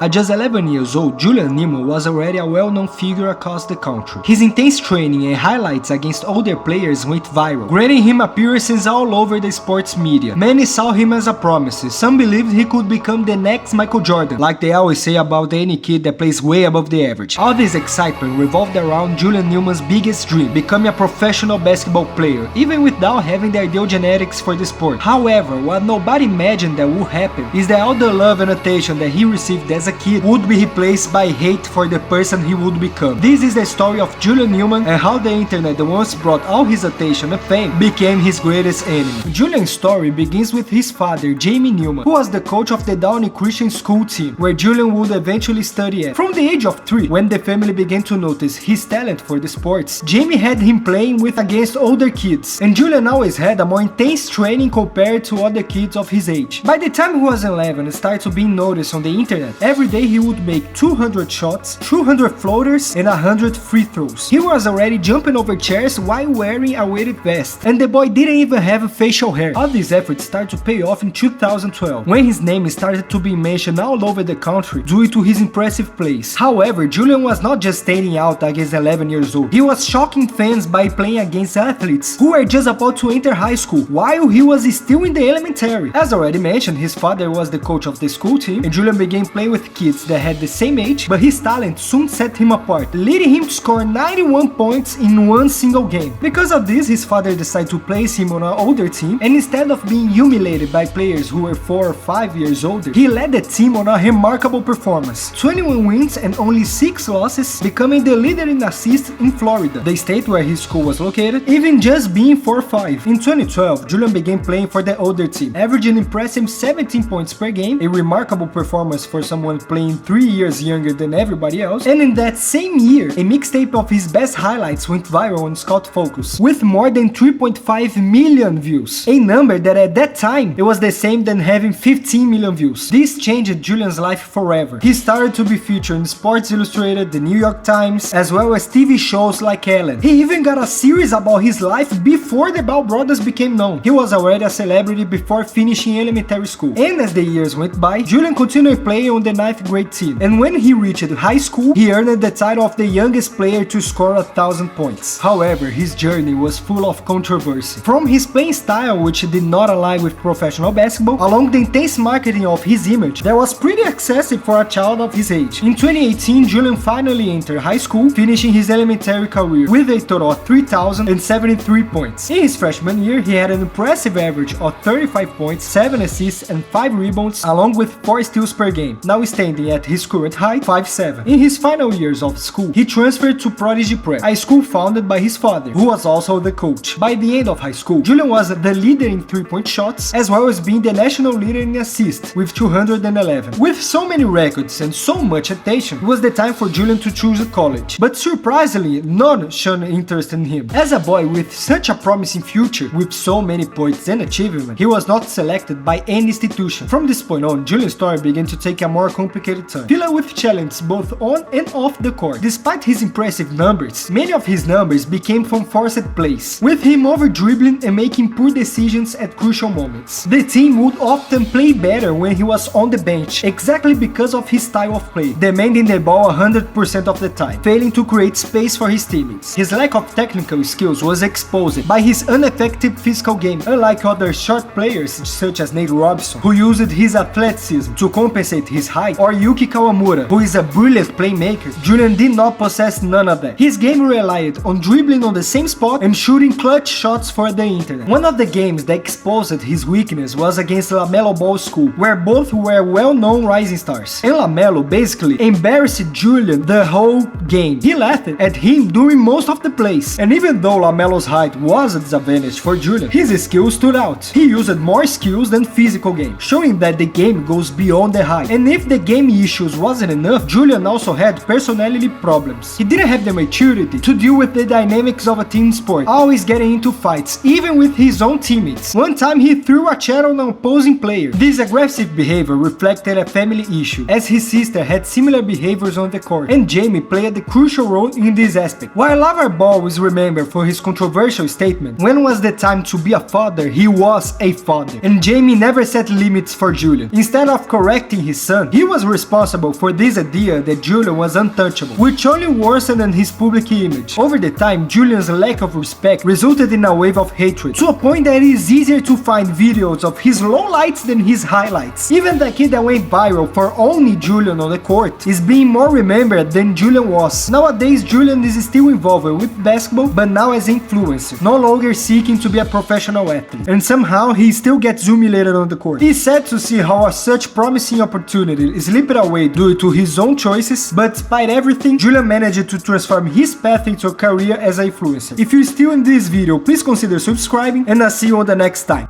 At just 11 years old, Julian Newman was already a well-known figure across the country. His intense training and highlights against older players went viral, granting him appearances all over the sports media. Many saw him as a promise. Some believed he could become the next Michael Jordan, like they always say about any kid that plays way above the average. All this excitement revolved around Julian Newman's biggest dream, becoming a professional basketball player, even without having the ideal genetics for the sport. However, what nobody imagined that would happen is that all the love and attention that he received as a kid would be replaced by hate for the person he would become. This is the story of Julian Newman and how the internet that once brought all his attention and fame became his greatest enemy. Julian's story begins with his father, Jamie Newman, who was the coach of the Downey Christian School team, where Julian would eventually study at. From the age of 3, when the family began to notice his talent for the sports, Jamie had him playing with against older kids, and Julian always had a more intense training compared to other kids of his age. By the time he was 11 and started to be noticed on the internet, every day he would make 200 shots, 200 floaters, and 100 free throws. He was already jumping over chairs while wearing a weighted vest, and the boy didn't even have facial hair. All these efforts started to pay off in 2012, when his name started to be mentioned all over the country due to his impressive plays. However, Julian was not just standing out against 11 years old, he was shocking fans by playing against athletes who were just about to enter high school, while he was still in the elementary. As already mentioned, his father was the coach of the school team, and Julian began playing with kids that had the same age, but his talent soon set him apart, leading him to score 91 points in one single game. Because of this, his father decided to place him on an older team, and instead of being humiliated by players who were 4 or 5 years older, he led the team on a remarkable performance. 21 wins and only 6 losses, becoming the leader in assists in Florida, the state where his school was located, even just being 4-5. In 2012, Julian began playing for the older team, averaging impressive 17 points per game, a remarkable performance for someone playing 3 years younger than everybody else, and in that same year, a mixtape of his best highlights went viral on Scout Focus, with more than 3.5 million views, a number that at that time, it was the same than having 15 million views. This changed Julian's life forever. He started to be featured in Sports Illustrated, the New York Times, as well as TV shows like Ellen. He even got a series about his life before the Bell brothers became known. He was already a celebrity before finishing elementary school, and as the years went by, Julian continued playing on the 9th grade team, and when he reached high school, he earned the title of the youngest player to score 1,000 points. However, his journey was full of controversy. From his playing style, which did not align with professional basketball, along the intense marketing of his image that was pretty excessive for a child of his age. In 2018, Julian finally entered high school, finishing his elementary career with a total of 3,073 points. In his freshman year, he had an impressive average of 35 points, 7 assists, and 5 rebounds, along with 4 steals per game, now standing at his current height, 5'7". In his final years of school, he transferred to Prodigy Prep, a school founded by his father, who was also the coach. By the end of high school, Julian was the leader in 3-point shots, as well as being the national leader in assists, with 211. With so many records and so much attention, it was the time for Julian to choose a college. But surprisingly, none showed interest in him. As a boy with such a promising future, with so many points and achievements, he was not selected by any institution. From this point on, Julian's story began to take a more complicated turn, filled with challenges both on and off the court. Despite his impressive numbers, many of his numbers became from forced plays, with him over-dribbling and making poor decisions at crucial moments. The team would often play better when he was on the bench, exactly because of his style of play, demanding the ball 100% of the time, failing to create space for his teammates. His lack of technical skills was exposed by his ineffective physical game, unlike other short players such as Nate Robinson, who used his athleticism to compensate his height, or Yuki Kawamura, who is a brilliant playmaker. Julian did not possess none of that. His game relied on dribbling on the same spot and shooting clutch shots for the internet. One of the games that exposed his weakness was against LaMelo Ball School, where both were well-known rising stars, and LaMelo basically embarrassed Julian the whole game. He laughed at him during most of the plays, and even though LaMelo's height was a disadvantage for Julian, his skills stood out. He used more skills than physical game, showing that the game goes beyond the height. And if the game issues wasn't enough, Julian also had personality problems. He didn't have the maturity to deal with the dynamics of a team sport, always getting into fights, even with his own teammates. One time he threw a chair on an opposing player. This aggressive behavior reflected a family issue, as his sister had similar behaviors on the court, and Jamie played a crucial role in this aspect. While LaVar Ball is remembered for his controversial statement, when was the time to be a father, he was a father, and Jamie never set limits for Julian. Instead of correcting his son, he was responsible for this idea that Julian was untouchable, which only worsened his public image. Over the time, Julian's lack of respect resulted in a wave of hatred, to a point that it is easier to find videos of his lowlights than his highlights. Even the kid that went viral for only Julian on the court is being more remembered than Julian was. Nowadays, Julian is still involved with basketball, but now as influencer, no longer seeking to be a professional athlete, and somehow he still gets humiliated on the court. It's sad to see how such promising opportunity slipped away due to his own choices, but despite everything, Julian managed to transform his path into a career as an influencer. If you're still in this video, please consider subscribing, and I'll see you on the next time.